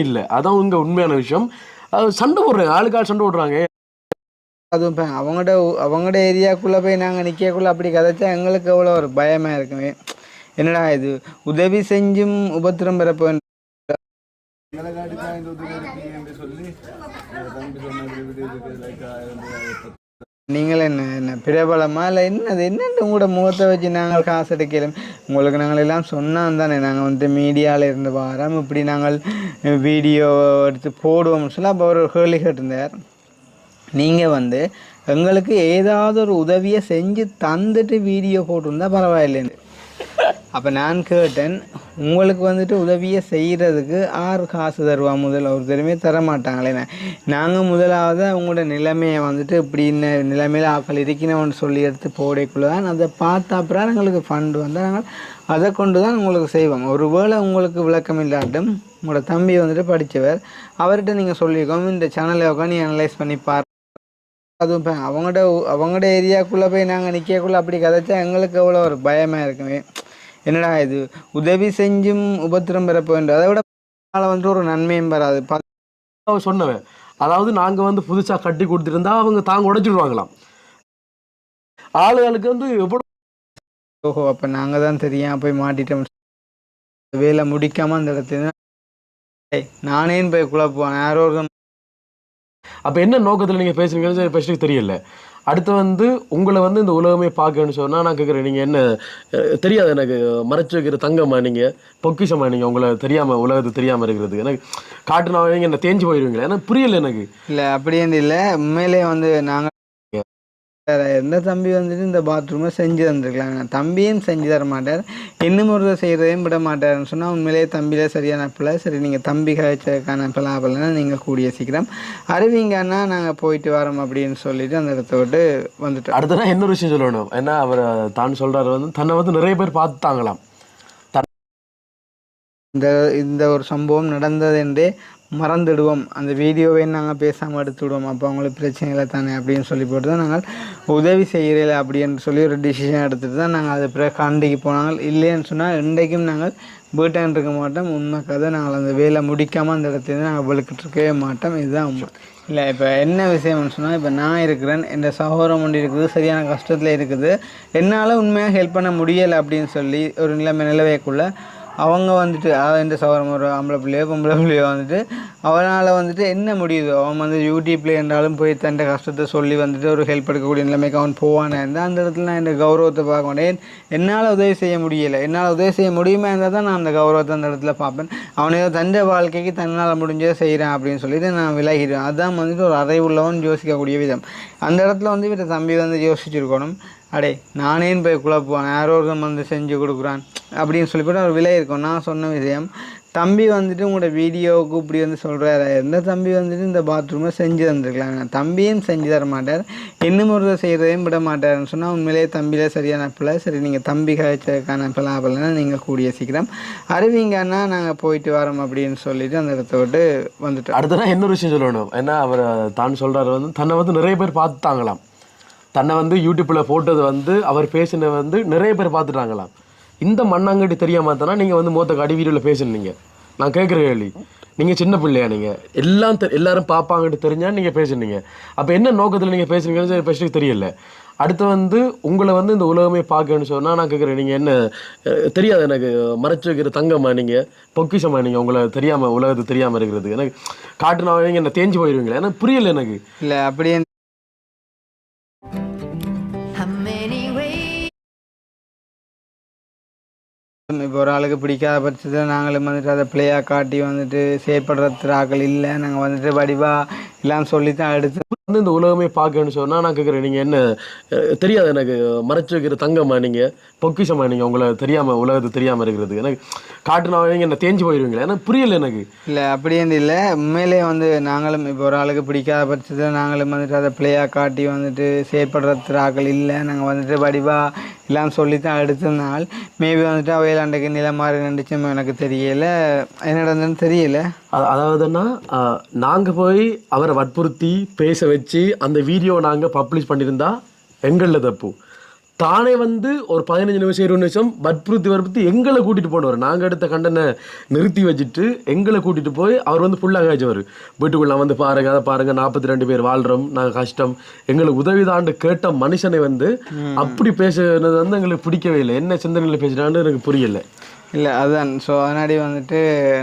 இல்ல. அதான் உங்க உண்மையான விஷயம். சண்டை போடுறாங்க. ஆளுக்கு ஆள் சண்டை போடுறாங்க. அதுவும் இப்போ அவங்களோட ஏரியாக்குள்ளே போய் நாங்கள் நிற்கக்குள்ளே அப்படி கதைச்சா எங்களுக்கு எவ்வளோ ஒரு பயமாக இருக்குமே. என்னடா இது உதவி செஞ்சும் உபத்திரம் பெறப்போ நீங்கள் என்ன பிரபலமா இல்லை என்னது என்னென்னு உங்களோட முகத்தை வச்சு நாங்கள் காசு எடுக்கலாம். உங்களுக்கு நாங்கள் எல்லாம் சொன்னால் தானே நாங்கள் வந்து மீடியாவில் இருந்து வரோம் இப்படி நாங்கள் வீடியோ எடுத்து போடுவோம்னு சொல்லி அப்போ ஒரு கேள்வி கேட்டிருந்தார். நீங்கள் வந்து எங்களுக்கு ஏதாவது ஒரு உதவியை செஞ்சு தந்துட்டு வீடியோ போட்டிருந்தா பரவாயில்லைன்னு. அப்போ நான் கேட்டேன், உங்களுக்கு வந்துட்டு உதவியை செய்கிறதுக்கு ஆறு காசு தருவா முதல்ல ஒரு தருமே தர மாட்டாங்களே. நாங்கள் முதலாவது உங்களோட நிலைமையை வந்துட்டு இப்படி நிலைமையில் ஆக்கள் இருக்கணும்னு சொல்லி எடுத்து போடக்குள்ள தான் அதை பார்த்த அப்புறம் எங்களுக்கு ஃபண்டு வந்தால் நாங்கள் அதை கொண்டு தான் உங்களுக்கு செய்வோம். ஒருவேளை உங்களுக்கு விளக்கம் இல்லாட்டும் உங்களோட தம்பி வந்துட்டு படித்தவர், அவர்கிட்ட நீங்கள் சொல்லியிருக்கோம் இந்த சேனலை உட்காந்து அனலைஸ் பண்ணி பாரு. அதுவும் இப்போ அவங்களோட ஏரியாக்குள்ளே போய் நாங்கள் நிற்கக்குள்ளே அப்படி கதைச்சா எங்களுக்கு எவ்வளோ ஒரு பயமாக இருக்குமே. என்னடா இது உதவி செஞ்சும் உபத்திரம் பெறப்போ வேண்டும். அதை விட வந்து ஒரு நன்மையும் பெறாது. சொன்னவன் அதாவது நாங்க வந்து புதுசா கட்டி கொடுத்துருந்தா அவங்க தாங்க உடைச்சிடுவாங்களாம். ஆளுகளுக்கு வந்து எவ்வளோ. ஓஹோ, அப்போ நாங்கள் தான் தெரியாம போய் மாட்டிட்டோம். வேலை முடிக்காம அந்த இடத்துல நானேன்னு போய் குழப்புவான் யாரோ. அப்ப என்ன நோக்கத்துல நீங்க பேசுறீங்கன்னு ஃபர்ஸ்ட் தெரியல. அடுத்து வந்து உங்களை வந்து இந்த உலகமே பார்க்கணும்னு சொன்னா நான் கேட்குறேன், நீங்க என்ன தெரியாது எனக்கு மறைச்சு வைக்கிற தங்கம்மா, நீங்க பொக்கிஷமா, நீங்க உங்களை தெரியாம உலகத்துக்கு தெரியாம இருக்கிறது எனக்கு காட்டுனா நீங்க என்ன தேஞ்சு போயிருவீங்களா? எனக்கு புரியல. எனக்கு இல்லை அப்படின்னு இல்லை, உண்மையிலே வந்து நாங்கள் எந்த தம்பி வந்துட்டு இந்த பாத்ரூமை செஞ்சு தந்துருக்கலாங்க. தம்பியும் செஞ்சு தர மாட்டார், இன்னும் ஒரு செய்கிறதையும் விட மாட்டார்னு சொன்னால் உண்மையிலேயே தம்பியில் சரியான பிள்ளை. சரி, நீங்கள் தம்பி கழிச்சதுக்கான பிள்ளைனா நீங்கள் கூடிய சீக்கிரம் அறிவிங்கன்னா நாங்கள் போயிட்டு வரோம் அப்படின்னு சொல்லிட்டு அந்த இடத்த விட்டு வந்துட்டு. அடுத்ததான் இன்னொரு விஷயம் சொல்லணும். ஏன்னா அவர் தான் சொல்கிறாரு வந்து தன்னை வந்து நிறைய பேர் பார்த்துட்டாங்களாம். இந்த ஒரு சம்பவம் நடந்தது என்றே மறந்துடுவோம், அந்த வீடியோவை நாங்கள் பேசாமல் எடுத்துவிடுவோம், அப்போ அவங்களுக்கு பிரச்சனை இல்லை தானே அப்படின்னு சொல்லி போட்டு தான் நாங்கள் உதவி செய்கிறீங்களே அப்படின்னு சொல்லி ஒரு டிசிஷன் எடுத்துகிட்டு தான் நாங்கள் அது பிறகு கண்டிக்கு போனாங்க. இல்லைன்னு சொன்னால் இன்றைக்கும் நாங்கள் வீட்டான் இருக்க மாட்டோம். உண்மை கதை நாங்கள் அந்த வேலை முடிக்காமல் அந்த இடத்துல நாங்கள் வெளுக்கிட்டு இருக்கவே மாட்டோம். இதுதான் உண்மை. இல்லை இப்போ என்ன விஷயம்னு சொன்னால், இப்போ நான் இருக்கிறேன், என் சகோதரம் ஒன்று இருக்குது, சரியான கஷ்டத்தில் இருக்குது, என்னால் உண்மையாக ஹெல்ப் பண்ண முடியலை அப்படின்னு சொல்லி ஒரு நிலைமைக்குள்ளே அவங்க வந்துட்டு இந்த சவரம் ஒரு ஆம்பளை பிள்ளையோ பொம்பளை பிள்ளையோ வந்துட்டு அவனால் வந்துட்டு என்ன முடியுதோ அவன் வந்து யூடியூப்பில் இருந்தாலும் போய் தன் கஷ்டத்தை சொல்லி வந்துட்டு ஒரு ஹெல்ப் எடுக்கக்கூடிய நிலைமைக்கு அவன் போவானே இருந்தால் அந்த இடத்துல நான் இந்த கௌரவத்தை பார்க்க மாட்டேன். என்னால் உதவி செய்ய முடியலை, என்னால் உதவி செய்ய முடியுமா இருந்தால் தான் நான் அந்த கௌரவத்தை அந்த இடத்துல பார்ப்பேன். அவனையோ தன் வாழ்க்கைக்கு தன்னால் முடிஞ்சதை செய்கிறேன் அப்படின்னு சொல்லிட்டு நான் விலகிடுவேன். அதுதான் வந்துட்டு ஒரு அறிவுள்ளவன் யோசிக்கக்கூடிய விதம். அந்த இடத்துல வந்து இவரை தம்பி வந்து யோசிச்சுருக்கணும், அடே நானேன்னு போய் குழப்புவான் யாரோ ஒருத்தன் வந்து செஞ்சு கொடுக்குறான் அப்படின்னு சொல்லிவிட்டு ஒரு விலை இருக்கும். நான் சொன்ன விஷயம், தம்பி வந்துட்டு உங்களோட வீடியோவுக்கு இப்படி வந்து சொல்கிறாரு, எந்த தம்பி வந்துட்டு இந்த பாத்ரூமை செஞ்சு தந்துருக்கலாங்க. தம்பியும் செஞ்சு தர மாட்டார், இன்னும் ஒரு செய்கிறதையும் விட மாட்டார்னு சொன்னால் உண்மையிலேயே தம்பியில் சரியான பிள்ளை. சரி, நீங்கள் தம்பி கழிச்சதுக்கான பிள்ளைனா நீங்கள் கூடிய சீக்கிரம் அறிவிங்கன்னா நாங்கள் போயிட்டு வரோம் அப்படின்னு சொல்லிட்டு அந்த இடத்த விட்டு வந்துட்டு. அடுத்ததான் இன்னொரு விஷயம் சொல்லணும். ஏன்னா அவர் தான் சொல்கிறாரு வந்து தன்னை வந்து நிறைய பேர் பார்த்துட்டாங்களாம். தன்னை வந்து யூடியூப்பில் போட்டது வந்து அவர் பேசின வந்து நிறைய பேர் பார்த்துட்டாங்களாம். இந்த மண்ணாங்கட்டி தெரியாமல் தானே நீங்கள் வந்து மூத்த காட்டி வீடியோவில் பேசுனீங்க. நான் கேட்குற கேள்வி, நீங்கள் சின்ன பிள்ளையா, நீங்கள் எல்லாரும் பார்ப்பாங்கட்டு தெரிஞ்சா நீங்கள் பேசுனீங்க. அப்போ என்ன நோக்கத்தில் நீங்கள் பேசுனீங்கன்னு ஃபஸ்ட்டு தெரியல. அடுத்து வந்து உங்களை வந்து இந்த உலகமே பார்க்கணும்னு சொன்னால் நான் கேட்குறேன், நீங்கள் என்ன தெரியாது எனக்கு மறைச்சு வைக்கிற தங்கம்மா, நீங்கள் பொக்கிஷமா, நீங்கள் உங்களை தெரியாமல் உலகத்துக்கு தெரியாமல் இருக்கிறது எனக்கு காட்டுனா நீங்கள் என்ன தேஞ்சு போயிடுவீங்களா? எனக்கு புரியல. எனக்கு இல்லை அப்படியே இப்போ ஒரு ஆளுக்கு பிடிக்காத பட்சத்தில் நாங்களும் வந்துட்டு அதை பிள்ளையாக காட்டி வந்துட்டு செயற்படுற ஆக்கள் இல்லை. நாங்கள் வந்துட்டு வடிவாக எல்லாம் சொல்லி தான் எடுத்து வந்து இந்த உலகமே பார்க்கணும்னு சொன்னால் நான் கேட்குறேன், நீங்கள் என்ன தெரியாது எனக்கு மறைச்சு வைக்கிற தங்கம்மா, நீங்கள் பொக்கிஷமா, நீங்கள் உங்களை தெரியாமல் உலகத்துக்கு தெரியாமல் இருக்கிறது எனக்கு காட்டுனா நீங்கள் என்ன தேஞ்சு போயிடுவீங்களா? எனக்கு புரியல. எனக்கு இல்லை அப்படியே இல்லை, உண்மையிலே வந்து நாங்களும் இப்போ ஒரு ஆளுக்கு பிடிக்காத பட்சத்தில் நாங்களும் வந்துட்டு அதை பிள்ளையாக காட்டி வந்துட்டு செயற்படுற ஆக்கள் இல்லை. நாங்கள் வந்துட்டு வடிவாக எல்லாம் சொல்லி தான் எடுத்ததுனால் மேபி வந்துட்டு அவையிலாண்டுக்கு நிலை மாறி நின்றுச்சும் எனக்கு தெரியலை, என்ன நடந்ததுன்னு தெரியல. அதாவதுன்னா நாங்கள் போய் அவரை வற்புறுத்தி பேச வச்சு அந்த வீடியோ நாங்கள் பப்ளிஷ் பண்ணியிருந்தா எங்களில் தப்பு. தானே வந்து ஒரு 15 நிமிஷம் 20 நிமிஷம் வற்புறுத்தி எங்களை கூட்டிட்டு போனவர். நாங்கள் எடுத்த கண்டனை நிறுத்தி வச்சுட்டு எங்களை கூட்டிட்டு போய் அவர் வந்து ஃபுல்லாக காய்ச்சவர். வீட்டுக்குள்ள வந்து பாருங்க, அதை பாருங்க, 42 பேர் வாழ்றோம், நாங்கள் கஷ்டம், எங்களுக்கு உதவிதாண்டு கேட்ட மனுஷனை வந்து அப்படி பேசுனது வந்து எங்களுக்கு பிடிக்கவே இல்லை. என்ன சிந்தனையில் பேசுறான்னு எனக்கு புரியல. இல்லை அதுதான். ஸோ அதனாடி வந்துட்டு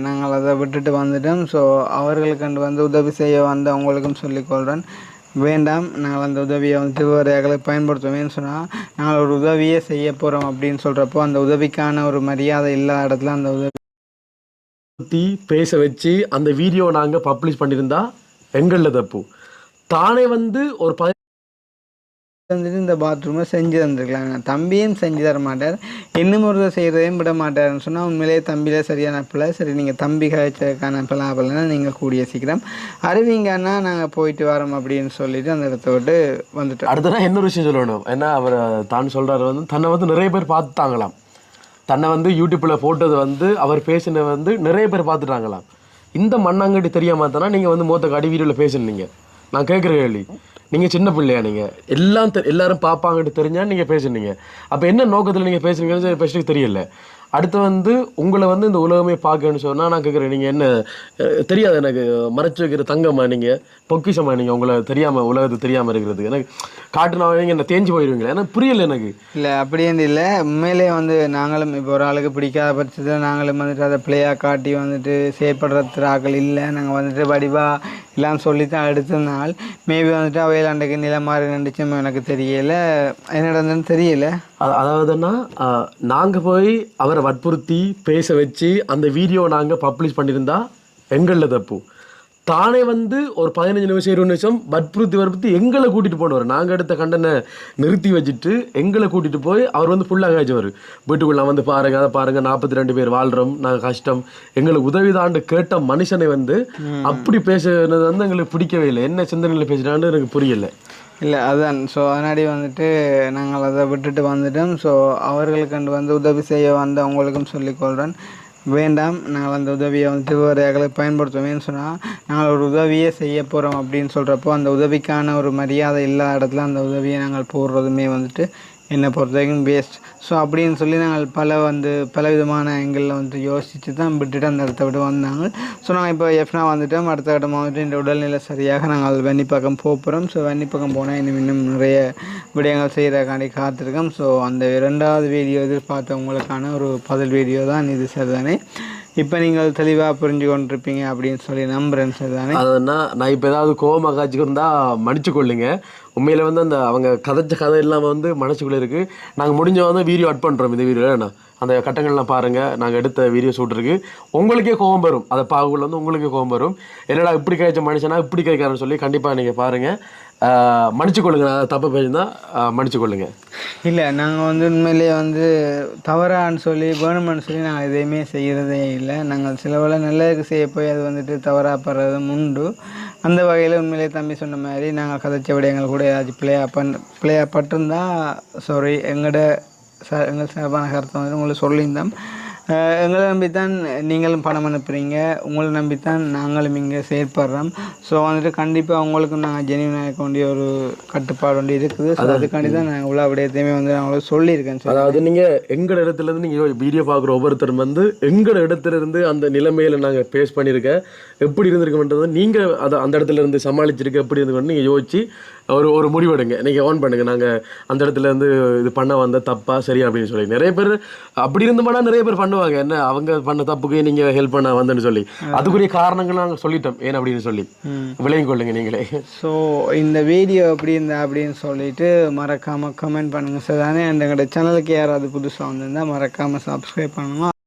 நாங்கள் அதை விட்டுட்டு வந்துட்டோம். ஸோ அவர்களுக்கு வந்து உதவி செய்ய வந்து அவங்களுக்கும் சொல்லிக்கொள்கிறேன், வேண்டாம், நாங்கள் அந்த உதவியை வந்துட்டு வேறு பயன்படுத்துவேன்னு சொன்னால் நாங்கள் ஒரு உதவியே செய்ய போகிறோம் அப்படின்னு சொல்கிறப்போ அந்த உதவிக்கான ஒரு மரியாதை இல்லாத இடத்துல அந்த உதவி பேச வச்சு அந்த வீடியோ நாங்கள் பப்ளிஷ் பண்ணியிருந்தா எங்களில் தப்பு. தானே வந்து ஒரு வந்துட்டு இந்த பாத்ரூமை செஞ்சு தந்துருக்கலாங்க. தம்பியும் செஞ்சு தர மாட்டார், இன்னும் ஒரு செய்கிறதையும் விட மாட்டார்னு சொன்னால் உண்மையிலேயே தம்பியில் சரியான பிள்ளை. சரி, நீங்கள் தம்பி கழிச்சதுக்கான பிள்ளைனா நீங்கள் கூடிய சீக்கிரம் அறிவிங்கன்னா நாங்கள் போயிட்டு வரோம் அப்படின்னு சொல்லிட்டு அந்த இடத்த விட்டு வந்துட்டோம். அடுத்ததான் இன்னொரு விஷயம் சொல்லணும். ஏன்னா அவர் தான் சொல்கிறாரு வந்து தன்னை வந்து நிறைய பேர் பார்த்துட்டாங்களாம். தன்னை வந்து யூடியூப்பில் போட்டது வந்து அவர் பேசின வந்து நிறைய பேர் பார்த்துட்டாங்களாம். இந்த மண்ணாங்கட்டி தெரியாமல் தானே நீங்கள் வந்து மூத்த காடி வீடியோவில் பேசுனீங்க. நான் கேட்குற கேள்வி, நீங்கள் சின்ன பிள்ளையா? நீங்கள் எல்லாரும் பார்ப்பாங்கட்டு தெரிஞ்சா நீங்கள் பேசுனீங்க. அப்போ என்ன நோக்கத்தில் நீங்கள் பேசுனீங்கன்னு ஃபஸ்ட்டுக்கு தெரியல. அடுத்து வந்து உங்களை வந்து இந்த உலகமே பார்க்கணும்னு சொன்னால் நான் கேட்குறேன், நீங்கள் என்ன தெரியாது எனக்கு மறைச்சி வைக்கிற தங்கம்மா, நீங்கள் பொக்கிஷமா, நீங்கள் உங்களை தெரியாமல் உலகத்துக்கு தெரியாமல் இருக்கிறது எனக்கு காட்டுனா நீங்கள் என்ன தேஞ்சு போயிடுவீங்களா? எனக்கு புரியல. எனக்கு இல்லை அப்படின்னு இல்லை, உண்மையிலே வந்து நாங்களும் இப்போ ஒரு ஆளுக்கு பிடிக்காத பட்சத்தில் நாங்களும் வந்துட்டு அதை பிள்ளையாக காட்டி வந்துட்டு செயற்படுற ஆக்கள் இல்லை. நாங்கள் வந்துட்டு வடிவாக எல்லாம் சொல்லி தான் அடுத்த நாள் மேபி வந்துட்டு அவையில் அன்றைக்கு நிலை மாறி நினைச்சும் எனக்கு தெரியலை, என்ன நடந்ததுன்னு தெரியல. அதாவதுன்னா நாங்கள் போய் அவரை வற்புறுத்தி பேச வச்சு அந்த வீடியோ நாங்கள் பப்ளிஷ் பண்ணியிருந்தா எங்களில் தப்பு. தானே வந்து ஒரு 15 நிமிஷம் 20 நிமிஷம் வற்புறுத்தி எங்களை கூட்டிட்டு போனவர். நாங்கள் எடுத்த கண்டனை நிறுத்தி வச்சுட்டு எங்களை கூட்டிட்டு போய் அவர் வந்து ஃபுல்லாக காய்ச்சவர். வீட்டுக்குள்ள வந்து பாருங்க, அதை பாருங்க, 42 பேர் வாழ்றோம், நாங்கள் கஷ்டம், எங்களுக்கு உதவிதாண்டு கேட்ட மனுஷனை வந்து அப்படி பேசுனது வந்து எங்களுக்கு பிடிக்கவே இல்லை. என்ன சிந்தனையில் பேசுறான்னு எனக்கு புரியல. இல்லை அதுதான். ஸோ அதனாடி வந்துட்டு நாங்கள் அதை விட்டுட்டு வந்துட்டோம். ஸோ அவர்களுக்கு வந்து உதவி செய்ய வந்து அவங்களுக்கும் சொல்லிக்கொள்கிறேன், வேண்டாம், நாங்கள் அந்த உதவியை வந்துட்டு வேறு பயன்படுத்துவேன்னு சொன்னால் நாங்கள் ஒரு உதவியே செய்ய போகிறோம் அப்படின்னு சொல்கிறப்போ அந்த உதவிக்கான ஒரு மரியாதை இல்லாத இடத்துல அந்த உதவியை நாங்கள் போடுறதுமே வந்துட்டு என்னை பொறுத்த வரைக்கும் வேஸ்ட். ஸோ அப்படின்னு சொல்லி நாங்கள் பல விதமான ஆங்கிளில் வந்து யோசித்து தான் விட்டுட்டு அந்த இடத்த விட்டு வந்தாங்க. ஸோ நாங்கள் இப்போ எஃப்னா வந்துட்டோம். அடுத்த கட்டமாக வந்துட்டு இந்த உடல்நிலை சரியாக நாங்கள் வெண்ணிப்பக்கம் போகிறோம். ஸோ வெண்ணிப்பக்கம் போனால் இன்னும் நிறைய விடயங்கள் செய்கிறக்காண்டி காத்திருக்கோம். ஸோ அந்த 2வது வீடியோ எதிர்பார்த்தவங்களுக்கான ஒரு பதில் வீடியோ தான் இது. சரிதானே? இப்போ நீங்கள் தெளிவாக புரிஞ்சு கொண்டிருப்பீங்க அப்படின்னு சொல்லி நம்புறேன். சரிதானே? அதுனா நான் இப்போ ஏதாவது கோபமாக காய்ச்சிக்கிருந்தா மன்னிச்சு கொள்ளுங்க. உண்மையில் வந்து அந்த அவங்க கதைச்ச கதை இல்லாமல் வந்து மனசுக்குள்ளே இருக்குது. நாங்கள் முடிஞ்ச வந்து வீடியோ அட் பண்ணுறோம். இந்த வீடியோவில் அந்த கட்டங்கள்லாம் பாருங்கள், நாங்கள் எடுத்த வீடியோ ஷூட் இருக்குது. உங்களுக்கே கோபம் வரும், அதை பார்க்கக்குள்ள வந்து உங்களுக்கே கோபம் வரும். என்னடா இப்படி காய்ச்ச மனுஷனா இப்படி காய்க்காரன்னு சொல்லி கண்டிப்பாக நீங்கள் பாருங்கள். மன்னிச்சு கொள்ளுங்க, நான் தப்பு பேசினா மன்னிச்சு கொள்ளுங்க. இல்லை, நாங்கள் வந்து உண்மையிலேயே வந்து தவறான்னு சொல்லி வேணுமென்னு சொல்லி நாங்கள் எதையுமே செய்கிறதே இல்லை. நாங்கள் சில வேளை நல்லதுக்கு செய்ய போய் அது வந்துட்டு தவறாப்படுறதும் உண்டு. அந்த வகையில் உண்மையிலேயே தம்பி சொன்ன மாதிரி நாங்கள் கதைச்ச விடயங்கள் கூட ஏதாச்சும் பிள்ளையாக பட்டிருந்தா சாரி, எங்கள் சார்பான கருத்தை வந்து உங்களுக்கு சொல்லியிருந்தோம். எங்களை நம்பித்தான் நீங்களும் பணம் அனுப்புகிறீங்க, உங்களை நம்பித்தான் நாங்களும் இங்கே செயற்படுறோம். ஸோ வந்துட்டு கண்டிப்பாக அவங்களுக்கும் நாங்கள் ஜெனியூனாக இருக்க வேண்டிய ஒரு கட்டுப்பாடு ஒன்று இருக்குது. ஸோ அதுக்காண்டி தான் நான் இவ்வளோ விடயத்தையுமே வந்து நான் உங்களுக்கு சொல்லியிருக்கேன். அதாவது நீங்கள் எங்கள் இடத்துலேருந்து நீங்கள் வீடியோ பார்க்குற ஒவ்வொருத்தரும் வந்து எங்கள் இடத்துலேருந்து அந்த நிலைமையில் நாங்கள் ஃபேஸ் பண்ணியிருக்கேன், எப்படி இருந்திருக்கோன்றது நீங்கள் அதை அந்த இடத்துல இருந்து சமாளிச்சிருக்க எப்படி இருந்துக்கணும் நீங்கள் யோசிச்சு ஒரு முடிவெடுங்க. நீங்கள் ஆன் பண்ணுங்கள், நாங்கள் அந்த இடத்துல இருந்து இது பண்ண வந்த தப்பா சரியா அப்படின்னு சொல்லி. நிறைய பேர் அப்படி இருந்தோம்னா நிறைய பேர் பண்ணுவாங்க, என்ன அவங்க பண்ண தப்புக்கு நீங்கள் ஹெல்ப் பண்ண வந்தேன்னு சொல்லி. அதுக்குரிய காரணங்கள் நாங்கள் சொல்லிட்டோம் ஏன் அப்படின்னு சொல்லி விளையும் கொள்ளுங்க நீங்களே. ஸோ இந்த வீடியோ எப்படி இருந்தா அப்படின்னு சொல்லிட்டு மறக்காமல் கமெண்ட் பண்ணுங்கள். சார் தானே எங்களோட சேனலுக்கு யாராவது புதுசாக வந்திருந்தால் மறக்காமல் சப்ஸ்கிரைப் பண்ணுங்க.